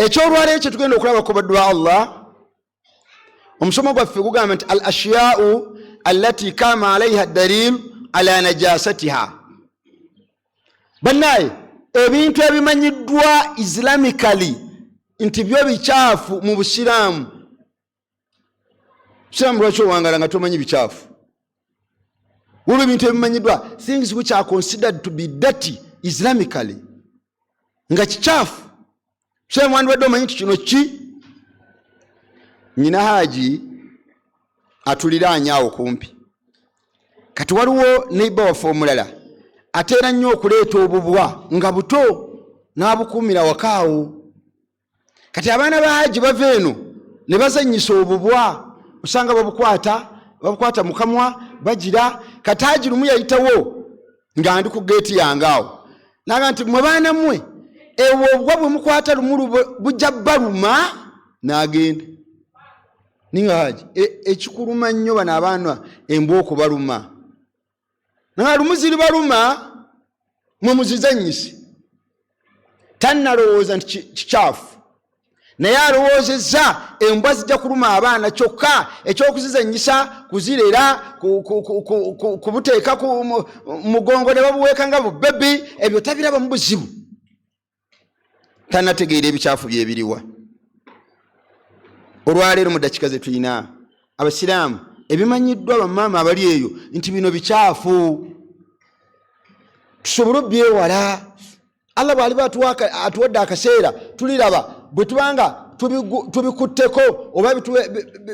ekyolwala ekyo tugenda okulaba ku baddu ba Allah. Omusomo gwaffe gugamba nti al ashya'u allati kama alaiha dalil ala najasatiha. Bannaye ebintu ebimanyiddwa islamically nti byo bikyafu mu Busiraamu. Busiraamu lwaki owangala nga tomanyi bikyafu? Waliwo ebintu ebimanyiddwa, things which are considered to be dirty islamically, nga kikyafu. Busiraamu wandibadde omanyi nti kino ki? Nyina Haji atuliraanye awo kumpi. Kati waliwo neiba waffe omulala ateera nnyo okuleeta obubwa nga buto n'abukuumira wakaawo. Kati abaana ba Haji bava eno ne bazannyisa obubwa, osanga babukwata mu kamwa bagira. Kati Haji lumu yayitawo nga ndi ku geeti yange awo naga nti mwe baana mmwe ewo obubwa bwe mukwata lumu bujja baluma n'agenda. Ninga Haji ekikuluma nnyo bano abaana embwa okubaluma. Nga lumu ziri baluma mwe muzizannyise. Tannalowooza nti kikyafu, naye alowoozezza embwa zijja kuluma abaana kyokka ekyokuzizannyisa kuzirera kubuteeka ku mugongo ne babuweeka nga bubebi, ebyo tabiraba mu buzibu. Tannategeera ebikyafu byebiriwa. Olwaleero mu ddakiika ze tulina Abasiraamu ebimanyiddwa bamaama abali eyo nti bino bikyafu, tusobole obyewala. Allah bw'aliba atuwadde akaseera tuliraba bwe tubanga tubikutteko oba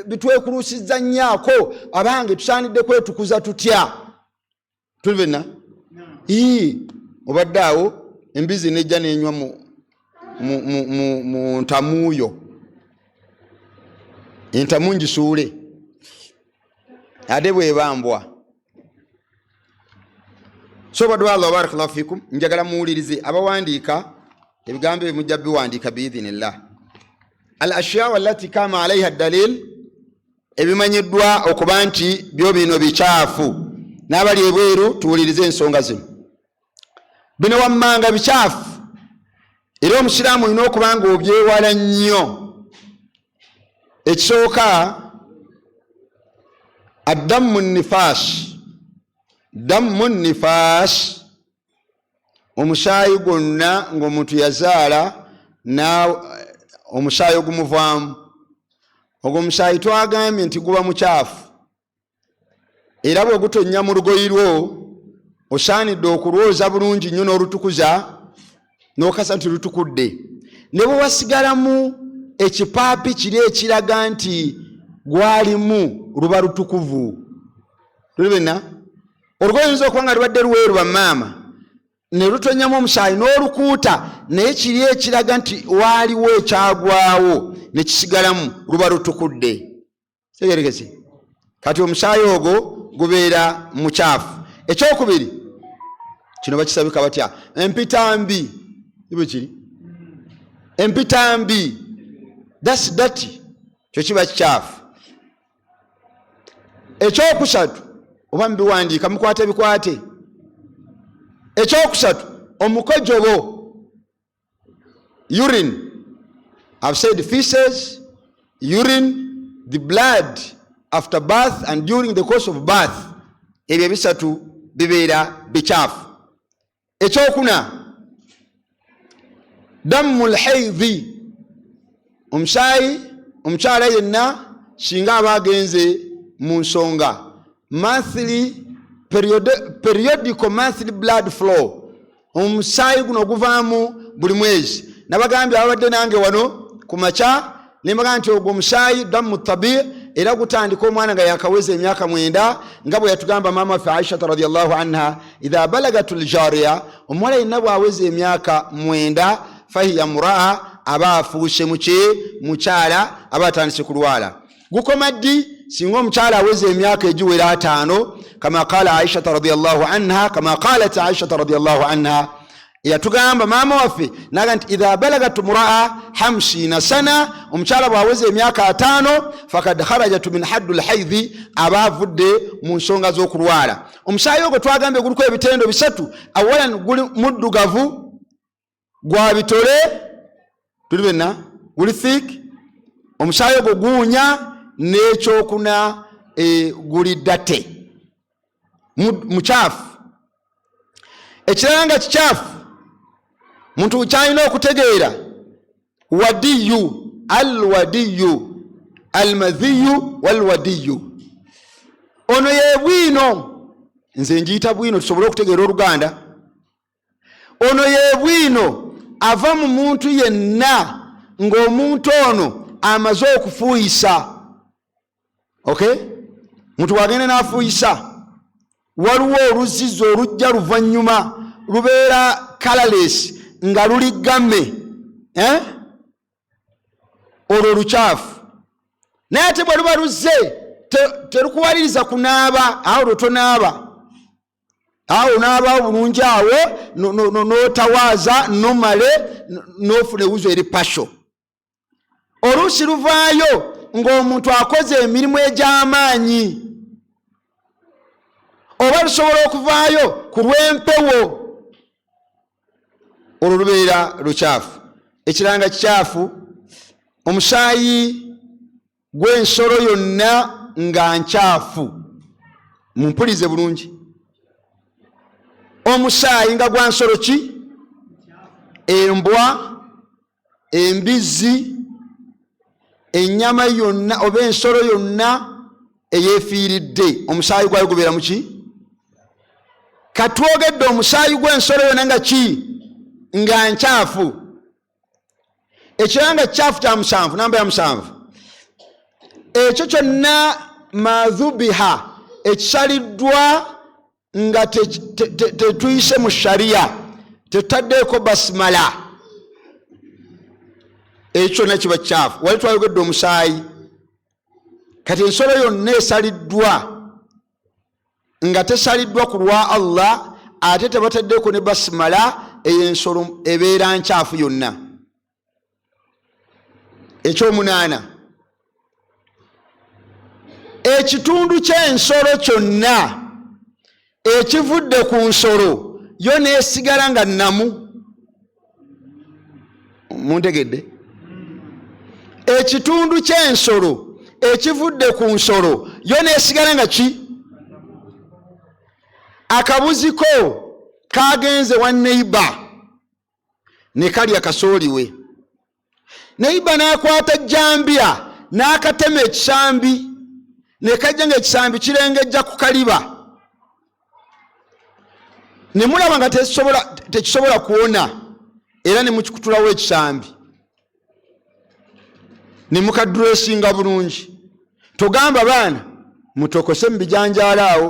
bitwekuluusizza nnyaako abange tusaanidde kwetukuza tutya. Tuli benna? Obadde awo embizi nejja nenywa mu ntamuuyo. Entamu ngisuule ate bwebambwa. So baddu Allah barakallahu fikum, njagala muwulirize abawandiika ebigambo ebimujja biwandiika biidhinillah. Al ashya'u allati kama alaiha dalil, ebimanyiddwa okuba nti byo bino bikyafu. N'abali ebweru tuwulirize ensonga zino. Bino wammanga bikyafu era Omusiraamu olina okuba nga obyewala nnyo. Ekisooka addamu nifas. Dammu nifas, omusaayi gwonna ng'omuntu yazaala na omusaayi ogumuvaamu. Ogwo omusaayi twagambye nti guba mukyafu, era bwe gutonnya mu lugoyi lwo osaanidde okulwoza bulungi nnyo n'olutukuza n'okasa nti lutukudde. Ne bwe wasigalamu ekipaapi kiri ekiraga nti gwalimu luba lutukuvu. Tuli benna? Olugoye luyinza okuba nga lubadde luweeru bamaama ne lutonyamu omusaayi n'olukuuta, naye kiri ekiraga nti waaliwo ekyagwawo ne kisigalamu luba lutukudde. Tegerekese. Kati omusaayi ogwo gubeera mukyafu. Ekyokubiri kino bakisabika batya? Empitambi. Ibo kiri empitambi, that's dirty, kyo kiba kikyafu. Ekyokusatu oba mbiwandiika mukwate bikwate. Ekyokusatu omukojobo, urine. I've said feces, urine, the blood after bath and during the course of bath. Ebyo bisatu bibeera bikyafu. Ekyokuna dammul haidhi, omusaayi omukyala yenna singa aba agenze mu nsonga, monthly periodical monthly blood flow, omusaayi guno guvaamu buli mwezi. Nabagambye abadde nange wano ku makya ne mbagamba nti ogwo omusaayi dammu tabi, era gutandika omwana nga yakaweza emyaka 9 nga bwe yatugamba maama waffe Aisha radhiyallahu anha, idha balagatul jariya, omuwala yenna bw'aweza emyaka 9 fahiya muraa, aba afuuse mukyala, aba atandise kulwala. Gukoma ddi? Singa omukyala aweza emyaka egiwera 5, kama qala Aisha radhiyallahu anha, kama qalat Aisha radhiyallahu anha, yatugamba maama waffe naga nti idha balagat muraa 50 sana, omukyala bw'aweza emyaka 5 fakad kharajat min haddul haidhi, aba avudde mu nsonga z'okulwala. Omusaayi ogwo twagambye guliko ebitendo bisatu. Awalan guli muddugavu, gwa bitole. Tuli benna? guli thick, omusaayi ogwo guwunya, n'ekyokuna guli date, mukyafu. Ekirala nga kikyafu, muntu kyalina okutegeera wadiyu, alwadiyu, almadhiyu walwadiyu. Ono ye bwino, nze njiyita bwino tusobole okutegeera Oluganda. Ono ye bwino ava mu muntu yenna ng'omuntu ono amaze okufuuyisa. Okay? Muntu wagenda n'afuuyisa, waliwo oluzizo olujja luvannyuma lubeera colorless nga luli gamme, olwo lukyafu. Naye ate bwe luba luzze terukuwaliriza kunaaba, awo lutonaaba, awo naaba bulungi, awo n'otawaaza nomale n'ofuna ewuzo eri pasho. Oluusi luvaayo ng'omuntu akoze emirimu egy'amaanyi, oba lusobola okuvaayo ku lw'empewo, olwo lubeera lukyafu. Ekiranga kikyafu, omusaayi gw'ensolo yonna nga nkyafu. Mumpulize bulungi, omusaayi nga gwa nsolo ki? Embwa, embizzi, ennyama yonna oba ensolo yonna eyeefiiridde, omusaayi gwayo gubeera muki? Katwogedde omusaayi gw'ensolo yonna nga ki? Nga nkyafu. Ekiranga kikyafu kya musanvu, namba ya musanvu, ekyo kyonna madhubiha, ekisaliddwa nga tetuyise mu shariya, tetaddeeko basimala, ekyo kyonna kiba kikyafu. Wali twayogedde omusaayi, kati ensolo yonna esaliddwa nga tesaliddwa ku lwa Allah ate tebataddeeko ne basimala, eyo ensolo ebeera nkyafu yonna. Ekyomunaana, ekitundu ky'ensolo kyonna ekivudde ku nsolo yo neesigala nga nnamu. Muntegedde? Ekitundu ky'ensolo ekivudde ku nsolo yo neesigala nga ki? Akabuziko kagenze wa neiba ne kalya kasooli we. Neiba n'akwata jjambya n'akatema ekisambi, ne kajja ng'ekisambi kirengejja ku kaliba, ne mulaba nga tekisobola kuwona, era ne mukikutulawo ekisambi, ne mukadresinga bulungi. Togamba baana mutokose mu bijanjaalo awo.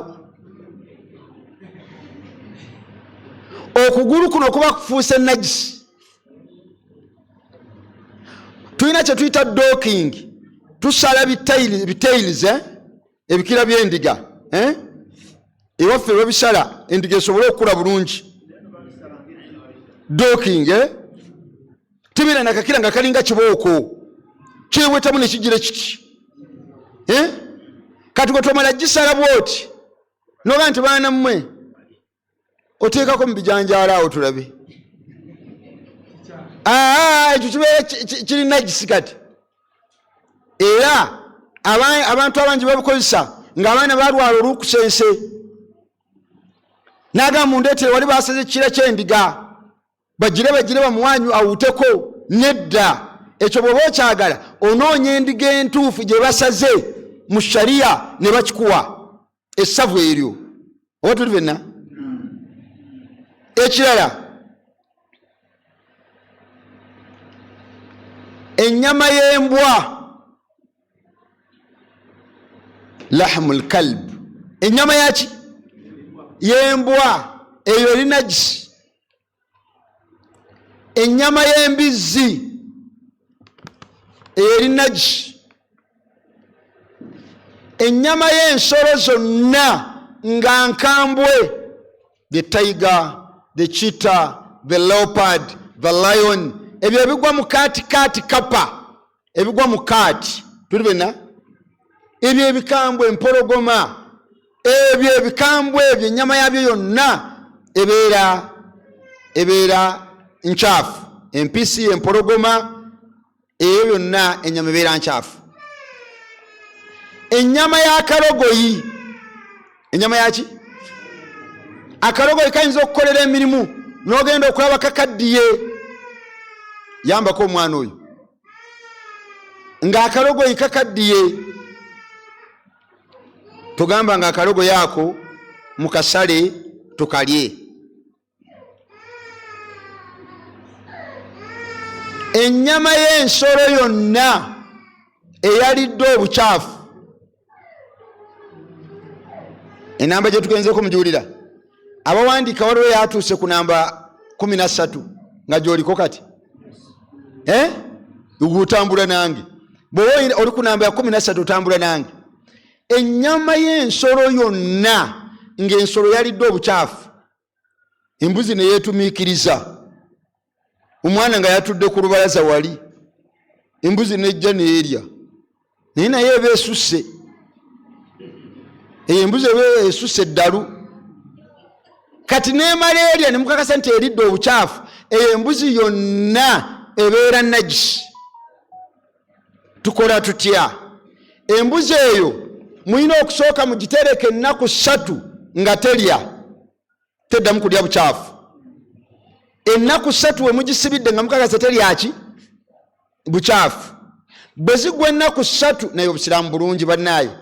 Okugulu kuno kuba kufuuse najisi. Tulina kye tuyita docking, tusala bitails, ebikira by'endiga, ewaffe babisala endiga esobole okukula bulungi. Docking, tibira nakakira nga kalinga kibooko, kyewetamu ne kigira kiti. Kati gwe tomala gisala bwoti noga nti baana mmwe oteekako mu bijanjaalo awo tulabe. Ekyo kibeera kiri najisi kati. Era abantu abangi babikozesa ng'abaana balwala olukusense, n'agamba mundeetere wali basaze ekikira ky'endiga bagire bamuwanyu awuteko. Nedda, ekyo bw'oba okyagala onoonya endiga entuufu gye basaze mu shariya ne bakikuwa essavu eryo. Oba tuli fenna? Ekirala, ennyama y'embwa, lahmul kalb, ennyama yaki? Y'embwa, eyo eri najisi. Ennyama y'embizzi, eyo eri najisi. Ennyama y'ensolo zonna nga nkambwe, the tiger, the cheetah, the leopard, the lion, ebyo ebigwa mu kaati kapa, ebigwa mu kaati, tuli bena? Ebyo ebikambwe, empologoma, ebyo ebikambwe ebyo ennyama yabyo yonna ebeera nkyafu. Empisi, empologoma, eyo yonna ennyama ebeera nkyafu. Ennyama y'akalogoyi, ennyama yaki? Akalogoyi kayinza okukolera emirimu n'ogenda okulaba kakaddiye, yambako omwana oyo ng'akalogoyi kakaddiye, tugamba nga akalogoyi ako mukasale tukalye. Ennyama y'ensolo yonna eyalidde obukyafu, enamba gye tugenzeko mugiwulira. Abawandiika waliwo yatuuse ku namba 13 nga gy'oliko kati, utambula nange. Bw'oba oli ku namba ya 13 otambula nange. Ennyama y'ensolo yonna ng'ensolo yalidde obukyafu, embuzi ne yeetumiikiriza, omwana nga yatudde ku lubalaza wali, embuzi nejja neerya, naye naye eba esusse. Embuzi eba esusse eddalu, kati neemala erya ne mukakasa nti eridde obukyafu, embuzi yonna ebeera najisi. Tukola tutya? Embuzi eyo mulina okusooka mugitereke ennaku 3 nga terya, teddamu kulya bukyafu. Ennaku 3 we mugisibidde nga mukakasa teryaki bukyafu. Bwe zigwa ennaku 3 naye obusiraamu bulungi bannaayo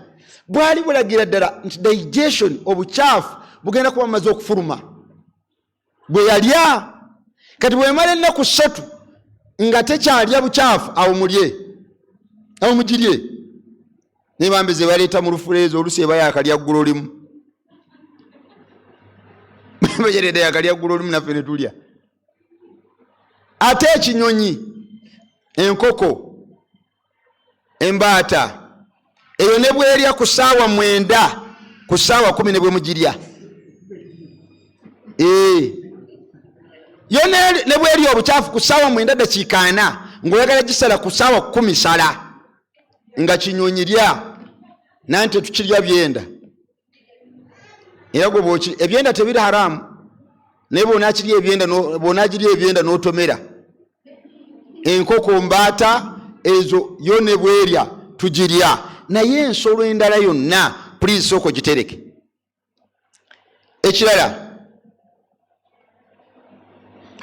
bwali bulagira ddala nti digestion obukyafu bugenda kuba bumaze okufuluma bwe yalya. Kati bwemala ennaku 3 nga tekyalya bukyafu, awo mulye, awo mugirye. Nebambe ze baleeta mu lufuleezo olusi eba yakalya ggulo limu, bajereda yakalya ggulo limu naffe ne tulya. Ate ekinyonyi, enkoko, embaata, eyo ne bwerya ku ssaawa 9 ku ssaawa 10 ne bwe mugirya. Yo ne bwerya obukyafu ku ssaawa 9 dakiika 4 ng'oyagala gisala ku ssaawa 10 sala, nga kinyonyi lya nanti tukirya byenda. Era gwe ebyenda tebiri haramu, naye bw'onaagirya ebyenda n'otomera. Enkoko, mbaata, ezo yo ne bwerya tugirya, naye ensolo endala yonna please sooka gitereke. Ekirala,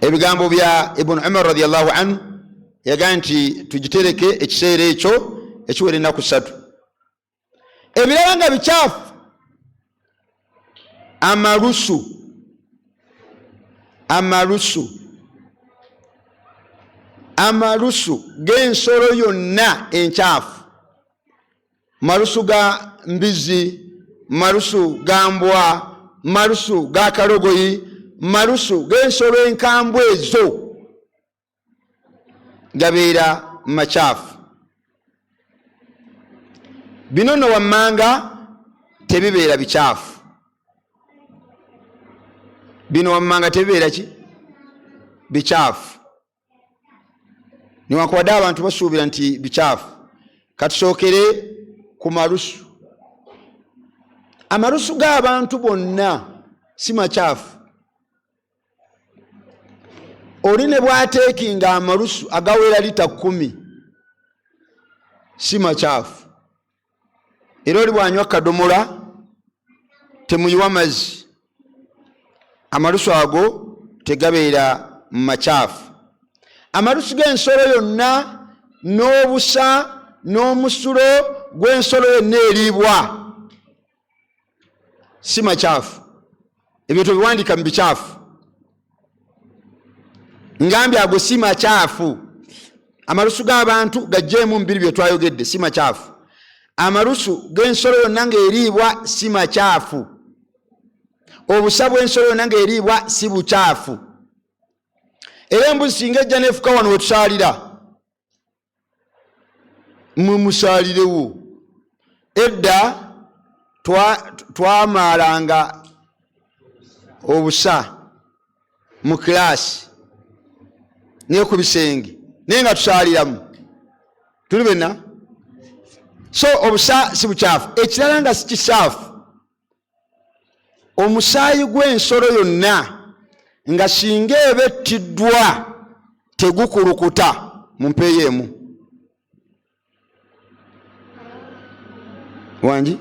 ebigambo bya Ibn Umar radiyallahu anhu yagaa nti tugitereke ekiseera ekyo ekiwera ennaku 3. Ebirala nga bikyafu, amalusu g'ensolo yonna enkyafu, malusu ga mbizi, malusu ga mbwa, malusu ga kalogoyi, malusu g'ensolo enkambwe ezo gabeera makyafu. Bino no wammanga tebibeera bikyafu, bino wammanga tebibeera ki bikyafu, niwankubadde abantu basuubira nti bikyafu. Katusookere ku malusu. Amalusu g'abantu bonna si makyafu. Oli ne bw'ateekinga amalusu agawera lita 10 si makyafu. Era oli bw'anywa kadomola temuyiwa mazzi, amalusu ago tegabeera makyafu. Amalusu g'ensolo yonna n'obusa n'omusulo gw'ensolo yonna eriibwa si makyafu. Ebyo tobiwandiika mu bikyafu. Ngambye ago si makyafu. Amalusu g'abantu gajjeemu 2 bye twayogedde si makyafu. Amalusu g'ensolo yonna ng'eriibwa si makyafu. Obusa bw'ensolo yonna ng'eriibwa si bukyafu. Era embuzi singa ejja neefuka wano wetusaalira, mumusaalirewo. Edda twamaalanga obusa mu kilaasi ne ku bisenge naye nga tusaaliramu tuli benna. So obusa si bukyafu. Ekirala nga si kisaafu, omusaayi gw'ensolo yonna nga singa eba ettiddwa tegukulukuta mu mpeeyo emu, wangi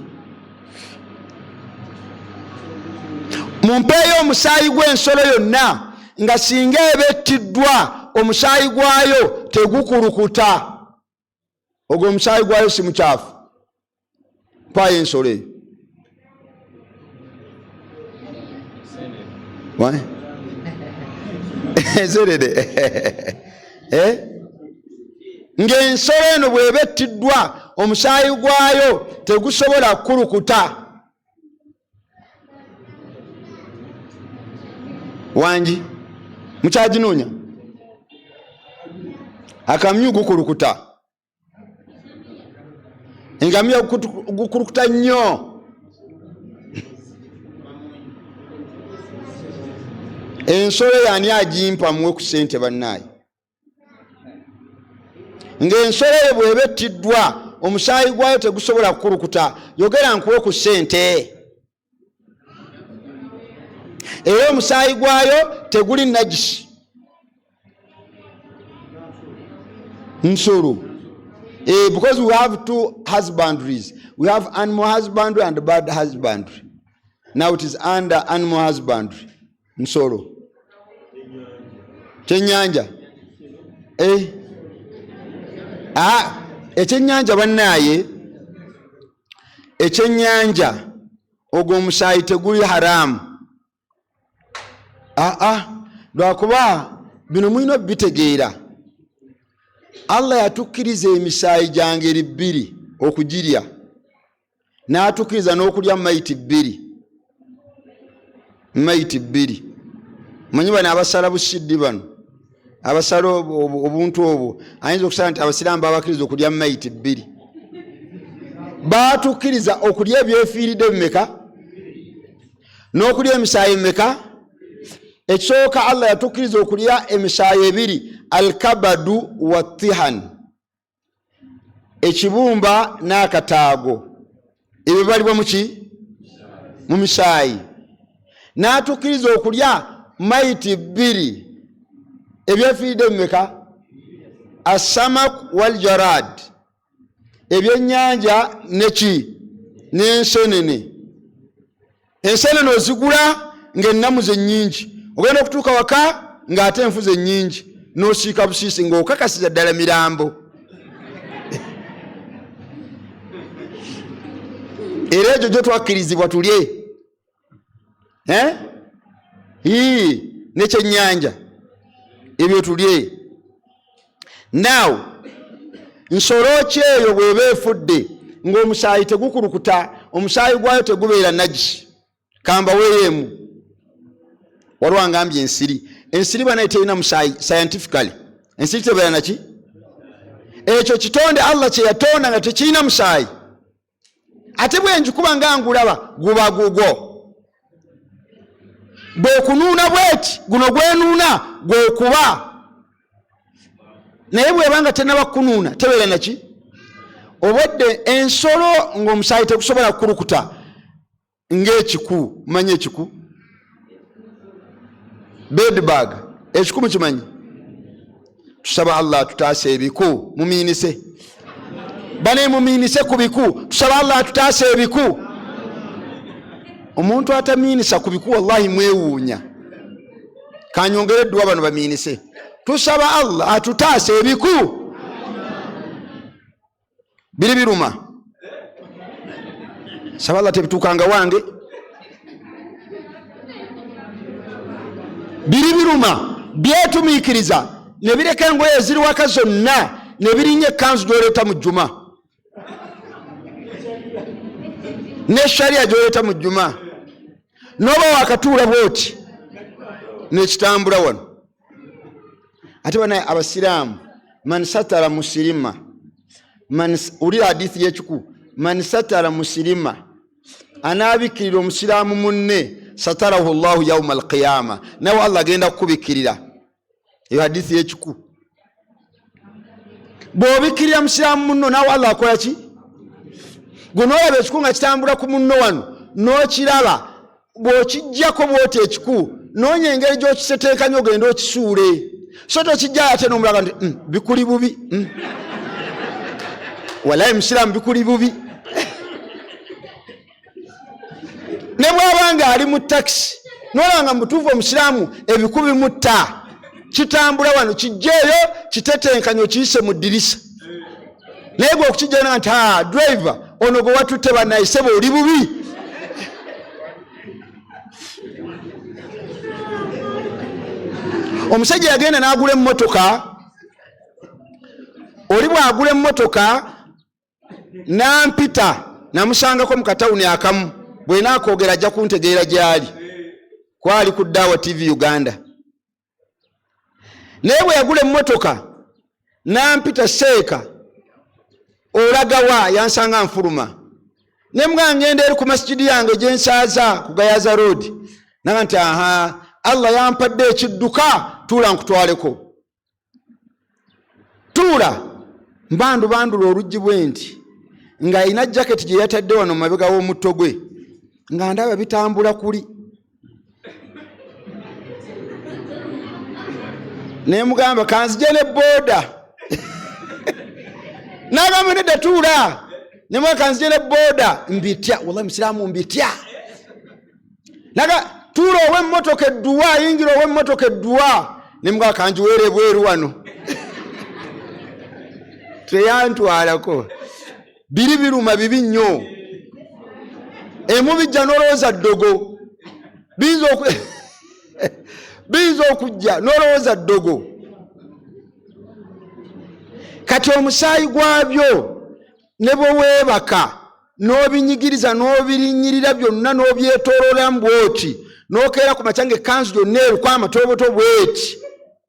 mumpeeyo omusaayi gw'ensolo yonna nga singa ebettiddwa omusaayi gwayo tegukulukuta, ogwo omusaayi gwayo si mukyafu, mpaayo ensolo eyo. Enserere ng'ensolo eno bw'ebettiddwa omusaayi gwayo tegusobola kukulukuta. Wangi mukyaginoonya? Akamyu gukulukuta, engamiya gukulukuta nnyo. Ensolo yani agimpa muwe ku ssente bannaayi. Ng'ensolo eyo bw'ebettiddwa omusaayi gwayo tegusobola kukulukuta, yogera nkuwe ku ssente. Era omusaayi gwayo teguli najisi. Nsolo. Because we have two husbandries. We have animal husbandry and bird husbandry. Now it is under animal husbandry. Nsolo. Kyennyanja. Ekyennyanja bannaaye, ekyennyanja ogwo omusaayi teguli haramu. Lwakuba bino mulina bitegeera. Allah yatukkiriza emisaayi gya ngeri bbiri okugirya, n'atukkiriza n'okulya mayiti bbiri. Mayiti bbiri. Manyi bano abasala busiddi bano, abasala obuntu obwo, ayinza okusala nti abasiraamu babakkiriza okulya mayiti bbiri. Baatukkiriza okulya ebyefiiridde bimeka? N'okulya emisaayi meka? Ekisooka Allah yatukkiriza okulya emisaayi ebiri, alkabadu wa tihan, ekibumba n'akataago, ebyo bibalibwa muki? Mu misaayi. N'atukkiriza okulya mayiti bbiri, ebyefiiridde bimeka? Asamak wal jarad, ebyennyanja neki? N'ensenene. Ensenene ozigula ng'ennamu ze nnyingi, ogenda okutuuka waka ng'ate enfu ze nnyingi, n'osiika busiisi ng'okakasiza ddala mirambo. Era egyo gyo twakkirizibwa tulye. N'ekyennyanja ebyo tulye. Now nsolo ki eyo bw'eba efudde ng'omusaayi tegukulukuta, omusaayi gwayo tegubeera najisi? Kambaweeyo. Waliwo angambye ensiri. Ensiri banaye terina musaayi scientifically. Ensiri tebeera naki? Ekyo kitonde Allah kye yatonda nga tekirina musaayi. Ate bwenjikuba nga ngulaba guba gugwo. Bwekunuuna bweti guno gwenuuna gwekuba. Naye bwebanga tenaba kunuuna tebeera naki? Obwedde ensolo ng'omusaayi tegusobola kukulukuta ng'ekiku. Manyi ekiku? Bedbug. Ekiku mukimanyi? Tusaba Allah tutaase ebiku, mumiinise. Bane mumiinise ku biku. Tusaba Allah tutaase ebiku. Omuntu atamiinisa ku biku wallahi mwewuunya. Kanyongere dduwa bano bamiinise. Tusaba Allah atutaase ebiku. Biri biruma. Saba Allah tebituukanga wange. Biri biruma byetumiikiriza ne bireka engoye eziri waka zonna ne birinnya ekkanzu gy'oleeta mu jjuma, ne sharia gy'oleeta mu jjuma, n'oba wakatuula bwoti n'ekitambula wano. Ate banaye abasiraamu, man satara musirima, ulira hadithi y'ekiku, man satara musirima, anaabikirira omusiraamu munne satarahu Allahu yawma alqiyama, nawe Allah agenda kukubikirira. Eyo hadithi y'ekiku. Bw'obikirira musiraamu munno nawe Allah akola ki? Gwe n'olaba ekiku nga kitambula ku munno wano n'okiraba, bw'okijjako bw'oti ekiku noonya engeri gy'okiseteekanya ogenda okisuule. So tokijja ate n'omulaga nti bikuli bubi. Wallahi musiraamu bikuli bubi. nobanga ali mu taxi nolanga mutuufu omusiraamu ebikubi mutta kitambula wano kijjeeyo kitetenkanya okiyise mu ddirisa naye gwe okukijjana nti driver ono gwe watutte bannayisebe oli bubi. Omusajja yagenda n'agula emmotoka, oli bw'agula emmotoka nampita namusangako mu katawuni akamu, bwe naakoogera ajja kuntegeera gy'ali, kwali ku Dawa TV Uganda. Naye bwe yagula emmotoka nampita, seeka olaga wa? Yansanga nfuluma. Ne mga ngenda eri ku masjidi yange gye nsaaza ku Gayaza Road, naga nti Allah yampadde ekidduka, tuula nkutwaleko. Tuula mbandula oluggi bwe nti nga alina jaketi gye yatadde wano mabega w'omutto gwe, nga ndaba bitambula kuli. Ne mugamba kanzije ne boda. Nagamba nedda tuula. Ne mugamba kanzije ne boda. Mbitya, wallahi musiraamu mbitya. Naga tuula ow'emmotoka edduwa, yingira ow'emmotoka edduwa. Ne mugamba kanjiweere bweru wano. Teyantwalako. Biri biruma bibi nnyo. Emu bijja n'olowooza ddogo. Biza okujja n'olowooza ddogo. Kati omusaayi gwabyo ne bwe weebaka n'obinyigiriza n'obirinnyirira byonna n'obyetoololamu bw'oti n'okeera ku makya ng'ekkanzu gyonna eriko amatooboto bw'eti,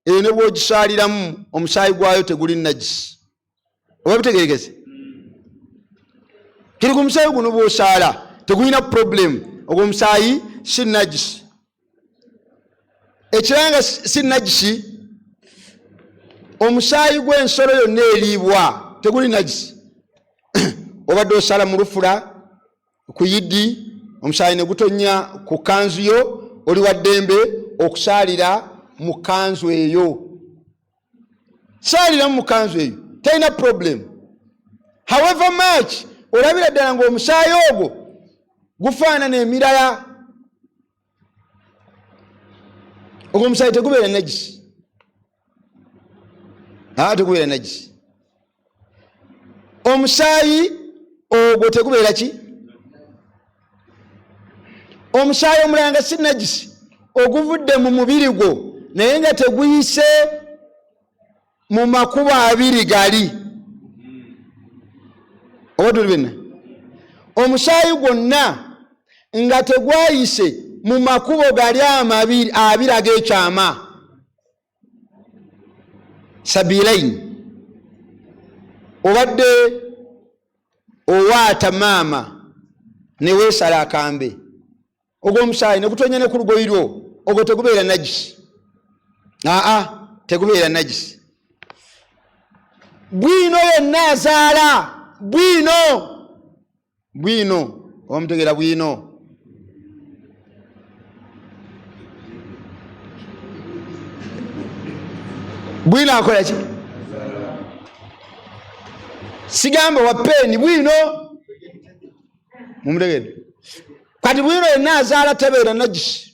eyo ne bw'ogisaaliramu omusaayi gwayo teguli najisi. Oba bitegeregeze? Kiri ku musaayi guno bw'osaala tegulina problem, ogwo omusaayi si najisi. Ekiranga si najisi, omusaayi gw'ensolo yonna eriibwa teguli najisi. Obadde osala mu lufula ku yiddi, omusaayi ne gutonya ku kanzu yo, oli wa ddembe okusaalira mu kanzu eyo. Saalira mu kanzu eyo, talina problem. However much olabira ddala ng'omusaayi ogwo gufaanana emirala, ogwo omusaayi tegubeera najisi. Tegubeera najisi. Omusaayi ogwo tegubeera ki? Omusaayi omulala nga si najisi, oguvudde mu mubiri gwo naye nga teguyise mu makubo abiri gali. Oba tuli benna? Omusaayi gwonna nga tegwayise mu makubo gali abiri ag'ekyama, sabilaini, obadde owaata maama ne weesala akambe, ogwo omusaayi ne gutonya ne ku lugoyi lwo, ogwo tegubeera najisi. Tegubeera najisi. Bwino yenna azaala, bwino omutegeera bwino. Bwino akola ki? Sigamba wa peni bwino. Mumutegedde? Kati bwino yenna azaala tabeera najisi.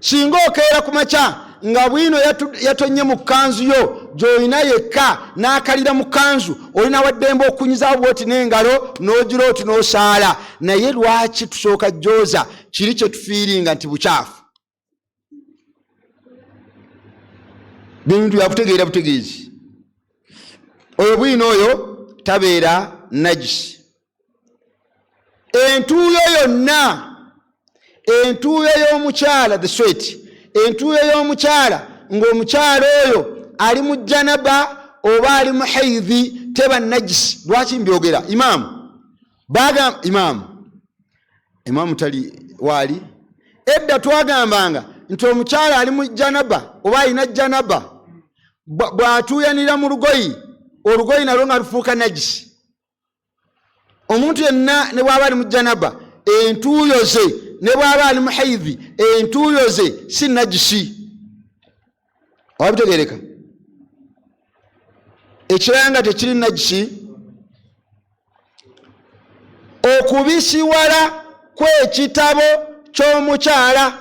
Singa okeera ku makya nga bwino yatonye mu kanzu yo gy'olina yekka n'akalira mu kanzu, olina waddembe okunyiza bwoti n'engalo n'ogira oti n'osaala. Naye lwaki tusooka jjooza kiri kye tufiiringa nti bukyafu? Bintu yakutegeera butegeezi. Oyo bwino oyo tabeera najisi. Entuuyo yonna, entuuyo y'omukyala, the sweat, entuuyo y'omukyala ng'omukyala oyo ali mu janaba oba ali mu haidhi teba najisi. Lwaki mbyogera? Imaamu tali waali. Edda twagambanga nti omukyala ali mu janaba oba alina janaba, bw'atuuyanira mu lugoyi, olugoyi nalwo nga lufuuka najisi. Omuntu yenna ne bw'aba ali mu janaba, entuuyo ze ne bw'aba ali mu haidhi, entuuyo ze si najisi. Oba bitegeereka? Ekiranga tekiri najisi, okubisiwala kw'ekitabo ky'omukyala.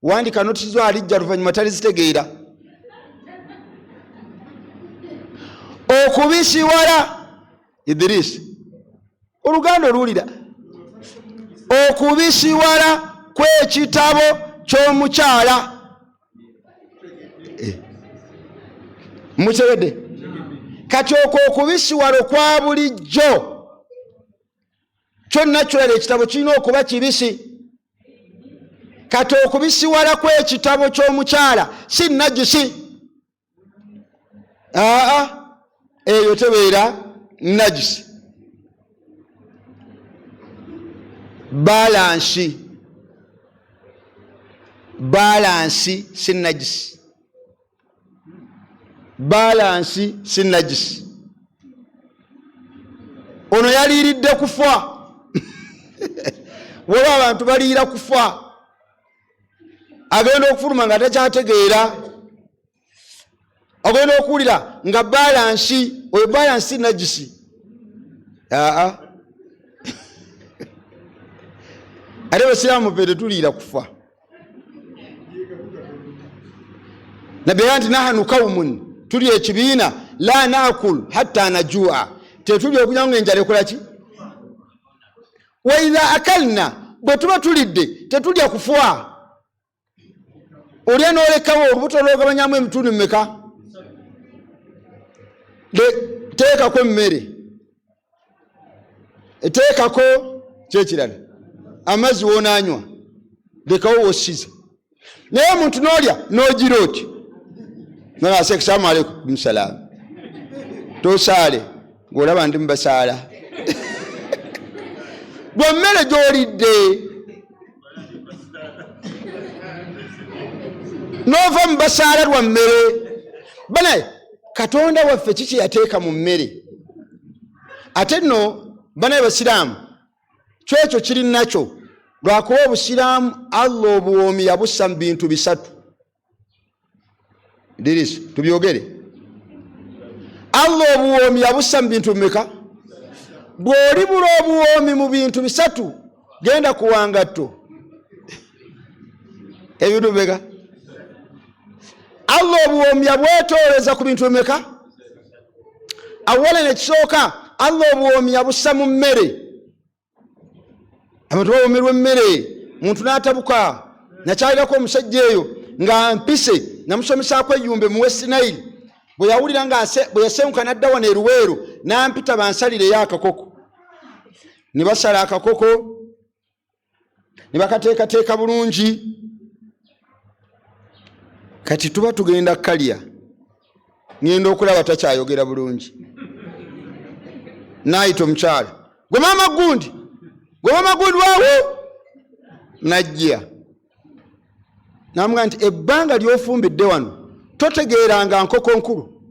Wandika notisi alijja luvannyuma talizitegeera. Okubisiwala Idris oluganda oluwulira. Okubisiwala kw'ekitabo ky'omukyala. Mutegedde kati okubisiwala kwa bulijjo kyonna kyolera ekitabo kirina okuba kibisi. Kati okubisiwala kw'ekitabo ky'omukyala si najisi. Eyo tebeera najisi. Balansi si najisi. Balansi si najisi. Ono yaliiridde kufa. Waliwo abantu baliira kufa. Agenda okufuluma nga takyategeera. Agenda okuwulira nga balansi, oyo balansi najisi. Ate abasiraamu ffe tetuliira kufa. Nabbi nti nahanu qaumun, tuli ekibiina la naakul hatta najua, tetuli okunywa ng'enjala ekola ki? Wa idha akalna, bwe tuba tulidde tetulya kufa. Olya n'olekawo olubuto lw'ogabanyamu emitundu mmeka? Teekako emmere, teekako kyekirala, amazzi w'onaanywa, lekawo w'ossiza. Naye omuntu n'olya n'ogira oti nolase salamu aleikum salaam, tosaale ng'olaba ndi mubasaala. Bwe mmere gy'olidde n'ova mu basaala lwa mmere. Banaye Katonda waffe kiki yateeka mu mmere? Ate nno banaye basiraamu kyekyo kiri nakyo. Lwakuba obusiraamu Allah obuwoomi yabussa mu bintu bisatu. Dirisi tubyogere. Allah obuwoomi yabussa mu bintu mmeka? Bw'oli bula obuwoomi mu bintu bisatu genda ku wangatto. Ebintu mmeka? Allah obuwoomi yabwetooleza ku bintu mmeka? Awala nekisooka Allah obuwoomi yabussa mu mmere. Abantu bawoomerwa emmere. Muntu n'atabuka nakyalirako omusajja eyo nga mpise namusomesaako eyyumbe mu West Nile. Bwe yawulira nga bwe yasenguka n'adda wano e Luweero n'ampita bansalireyo akakoko. Ne basala akakoko ne bakateekateeka bulungi. Kati tuba tugenda kalya ngenda okulaba takyayogera bulungi. Naayita omukyala, gwe maama gundi waawo. Najja namuga nti ebbanga ly'ofumbidde wano totegeeranga nkoko nkulu.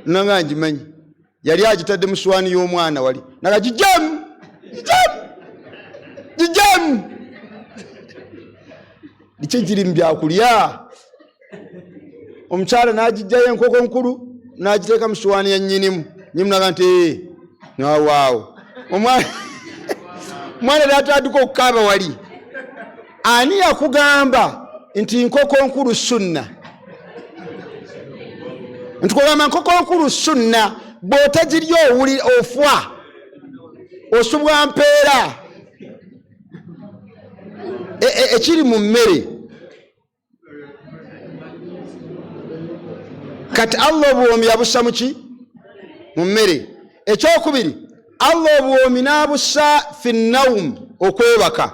Nanga ngimanyi, yali agitadde mu swaani y'omwana wali naga gijjamu. Biki kiri mu byakulya? Omukyala n'agijjayo enkoko nkulu n'agiteeka mu swaani ya nnyinimu. Nnyinimu naga nti waawo. Omwana n'atandika okukaaba wali. Ani yakugamba nti nkoko nkulu sunna? Ntukugamba nkoko nkulu sunna bw'otagirya ofwa osubwa mpeera. Ekiri mu mmere. Kati Allah obuwoomi yabussa muki? Mu mmere. Ekyokubiri, Allah obuwoomi n'abussa fi nnawm, okwebaka.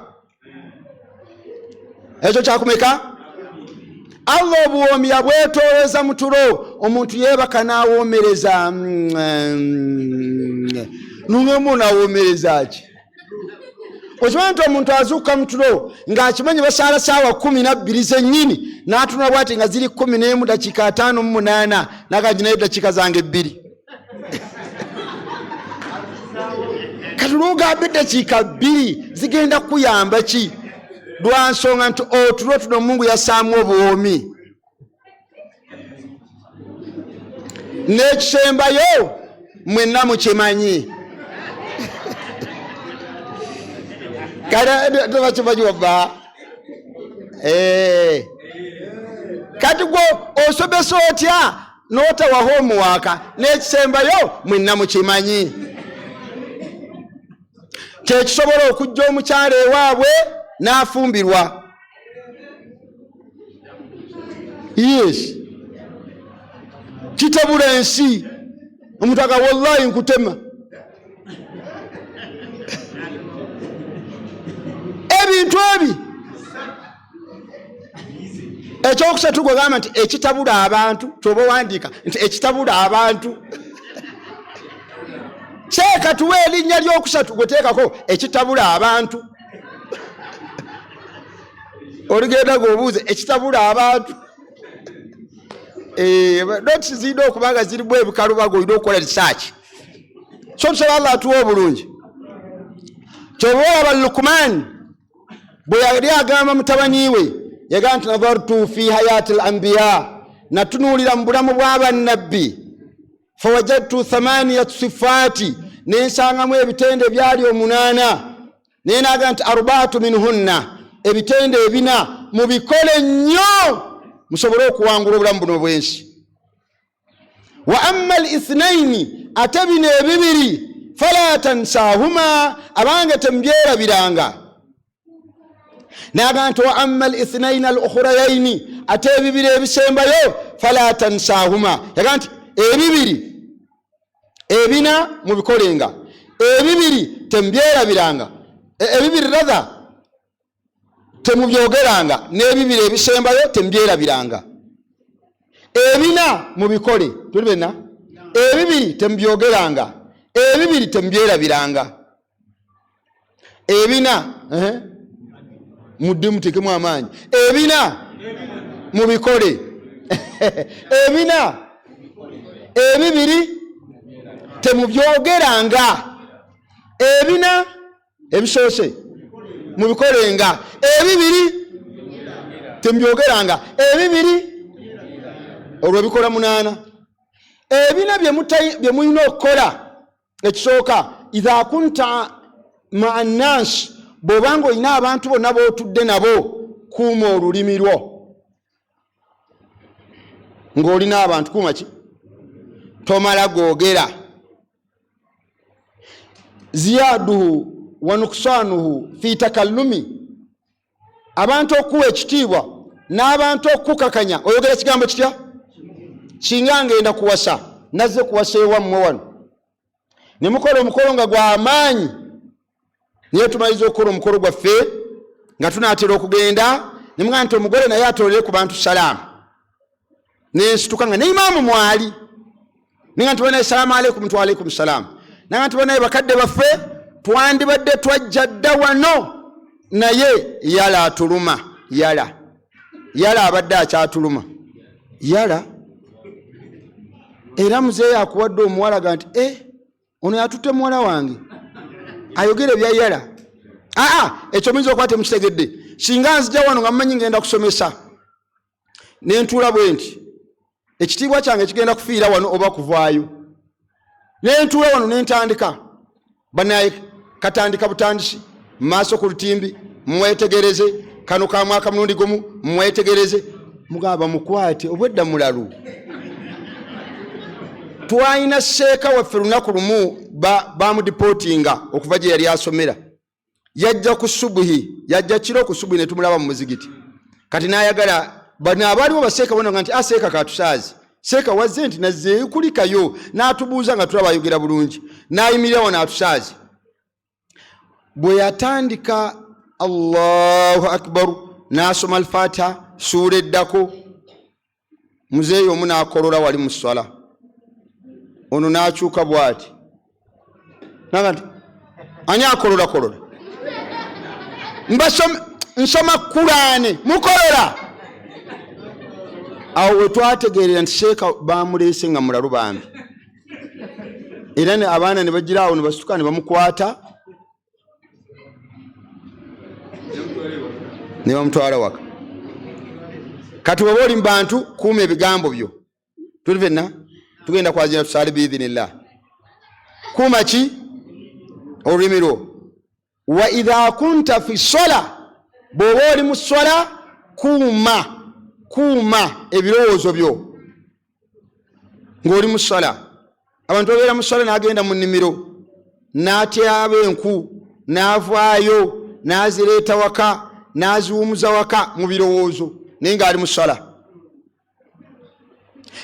Ekyo kyakumeka? Allah obuwoomi yabwetooleza mu tulo, omuntu yeebaka n'awoomereza. Nungemu n'awoomereza ki? Okimanyi nti omuntu azuuka mu tulo ng'akimanyi basaala ssaawa 12 zennyini n'atunula bw'ati nga ziri 11 dakiika 58 n'agagi nayo dakiika zange 2. Kati lw'ogamba eddakiika 2 zigenda kuyamba ki? Lwa nsonga nti otulo tuno Mungu yassaamu obuwoomi. N'ekisembayo mwenna mukimanyi. kale tebakimanyi wabba kati gwe osobesa otya n'otawa homework n'ekisembayo mwenna mukimanyi kyekisobola okujja omukyala ewaabwe n'afumbirwa. Yes, kitabula ensi omuntu aga wallahi nkutema. Ebintu ebi ekyokusatu gwe gamba nti ekitabula abantu kyoba wandiika nti ekitabula abantu seeka tuwe erinnya lyokusatu gweteekako ekitabula abantu oligenda g'obuuze ekitabula abantu notisi zirina okubanga zirimu ebikalubago olina okukola research. So tusaba Allah atuwa obulungi. Kyoba olaba Luqman bwe yali agamba mutabani we yagamba nti nadhartu fi hayati al-anbiya, natunuulira mu bulamu bw'abannabbi fawajadtu 8 sifaati, nensangamu ebitende byali 8 naye naga nti 4 minhunna, ebitende 4 mubikole nnyo musobole okuwangula obulamu buno bwensi. Wa amma al-2 ate bino ebibiri fala tansahuma, abange tembyerabiranga. Naga nti wa amma al-2 al-ukhrayaini ate ebibiri ebisembayo fala tansahuma, yaga nti ebibiri ebina mubikolenga, ebibiri tembyerabiranga, ebibiri radha temubyogeranga, n'ebibiri ebisembayo tembyerabiranga. Ebina mubikole tuli bena, ebibiri tembyogeranga, ebibiri tembyerabiranga. Ebina mudde mutekemu amaanyi, ebina mubikole ebina ebibiri temubyogeranga, ebina ebisoose mubikolenga, ebibiri tembyogeranga, ebibiri olwo bikola 8. Ebina bye mulina okukola ekisooka idha kunta ma'a nnas, bw'obanga olina abantu bonna b'otudde nabo kuuma olulimi lwo. Ng'olina abantu kuuma ki? Tomala googera. Ziyaduhu wa nuksanuhu fi takallumi, abantu okuwa ekitiibwa n'abantu okukakanya. Oyogera ekigambo kitya? Singa ngenda kuwasa, nazze kuwasa ewammwe wano ne mukola omukolo nga gw'amaanyi, naye tumaliza okukola omukolo gwaffe nga tunaatera okugenda ne muga nti omugole naye atolere ku bantu salaamu, nensituka nga ne imaamu mwali ninga nti banaye salaamu aleikum tu aleikum salaamu, nanga nti banaye bakadde baffe twandibadde twajja dda wano naye yala atuluma, yala abadde akyatuluma yala. Era muzeeyi akuwadde omuwala ga nti ono yatutte muwala wange ayogera ebya yala. Ekyo muyinza okuba temukitegedde. Singa nzija wano nga mmanyi ngenda kusomesa nentuula bwe nti ekitiibwa kyange kigenda kufiira wano oba kuvaayo, nentuula wano nentandika banaye katandika butandisi maaso ku lutimbi mwetegereze, kano ka mwaka mulundi gumu mwetegereze, mugamba mukwate obwedda mulalu. Twalina seeka waffe lunaku lumu bamudipotinga okuva gye yali asomera, yajja ku subuhi, yajja kiro ku subuhi ne tumulaba mu muzigiti. Kati n'ayagala bano abaaliwo baseeka bona nga nti seeka katusaazi, seeka wazze nti nazzeeyo kulikayo, n'atubuuza nga tulaba ayogera bulungi, n'ayimirirawo n'atusaazi. Bwe yatandika Allahu akbar n'asoma al-Fatiha suura eddako, muzeeyi omu n'akolola wali mu swala, ono n'akyuka bw'ati naga nti ani akolola nsoma Kurani mukolola. Awo we twategeerera nti seeka bamuleese nga mulalu bambi, era abaana ne bagira awo ne basituka ne bamukwata ne bamutwala waka. Kati bw'oba oli mu bantu kuuma ebigambo byo. Tuli fenna tugenda kwazina tusaale biidhinillah. Kuuma ki? Olulimi lwo. wa idha kunta fi sola bw'oba oli mu sola kuuma ebirowoozo byo ng'oli mu sola. Abantu babeera mu sola n'agenda mu nnimiro n'atyaba enku n'avaayo n'azireeta waka n'aziwumuza waka mu birowoozo naye ng'ali mu sola.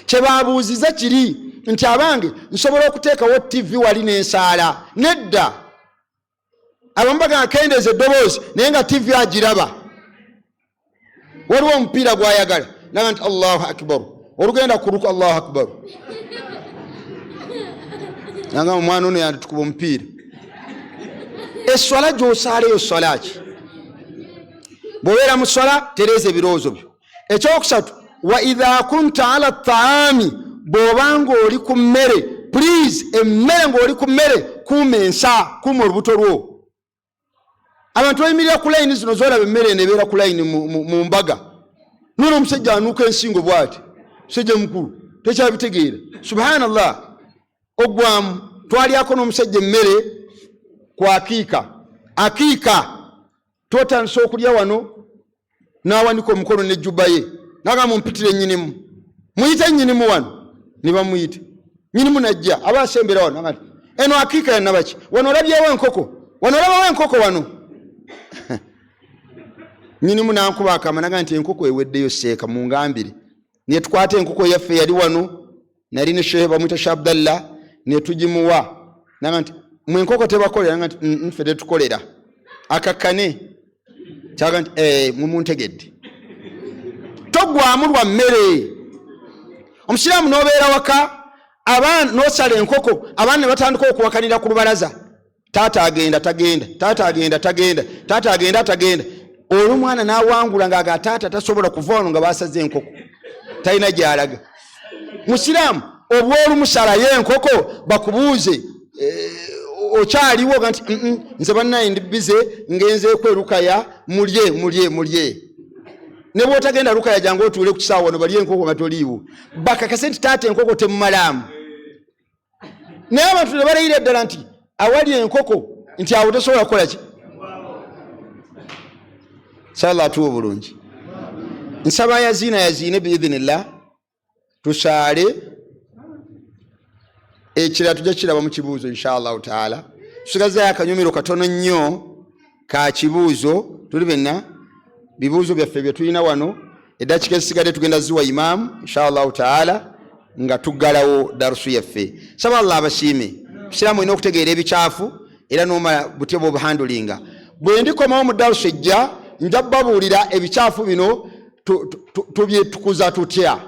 Kye baabuuziza kiri nti abange nsobola okuteekawo TV wali n'ensaala. Nedda, abamu bagamba kendeeza eddoboozi naye nga TV agiraba. Waliwo omupiira gw'ayagala naga nti Allahu akbar, olugenda kuluka Allahu akbar, nanga omwana ono yanditukuba omupiira. Eswala gy'osaaleyo swala ki? Bw'obeera mu swala tereeza ebirowoozo byo. Ekyokusatu, wa idha kunta ala taami bw'oba ng'oli ku mmere, please emmere ng'oli ku mmere kuuma ensa, kuuma olubuto lwo. Abantu bayimirira ku layini zino z'olaba emmere nebeera ku layini mu mbaga. Nono omusajja anuuka ensingo bw'ati, musajja mukulu tekyabitegeera. Subhanallah, ogwamu twalyako n'omusajja emmere ku akiika twotandisa okulya wano n'awanika omukono n'ejjuba ye naga mumpitire nnyinimu, muyite nnyinimu wano, ne bamuyita nnyinimu najja aba asembera wano naga eno akiika yannabaki, wano olabyewo enkoko, wano olabawo enkoko wano. Nnyinimu n'ankuba akama naga nti enkoko eweddeyo seeka mungambire. Ne tukwata enkoko yaffe yali wano, nali ne shehe bamuyita Sheikh Abdallah, ne tugimuwa naga nti mwe enkoko tebakolera, naga nti nfe tetukolera. Akakkane kyaga nti mumuntegedde. Togwamu lwa mmere. Omusiraamu n'obeera waka abaana n'osala enkoko, abaana ne batandika okuwakanira ku lubalaza. Taata agenda tagenda, taata agenda tagenda, taata agenda tagenda. Olumwana n'awangula ng'aga taata tasobola kuva wano nga basaze enkoko, talina gy'alaga. Musiraamu obw'olumusalayo enkoko bakubuuze okyaliwo nga nti nze bannaye ndi bize ngenzeeko erukaya mulye. Ne bw'otagenda lukaya jangu otuule ku kisaawa wano balye enkoko nga toliiwo. Bakakase nti taata enkoko temumalamu. Naye abantu ne balayira eddala nti awali enkoko nti awo tosobola kukola ki? Sala atuwe bulungi. Nsaba yaziine biidhinillah tusaale ekira tujja kiraba mu kibuuzo inshallah taala. Tusigazayo akanyumiro katono nnyo ka kibuuzo, tuli benna bibuuzo byaffe bye tulina wano, eddakiika ezisigadde tugenda ziwa imaamu inshallah taala nga tuggalawo darusu yaffe. Saba Allah abasiime. Musiraamu olina okutegeera ebikyafu era n'omala butya bw'obuhandulinga. Bwe ndikomawo mu darusu ejja nja babuulira ebikyafu bino tubyetukuza tutya.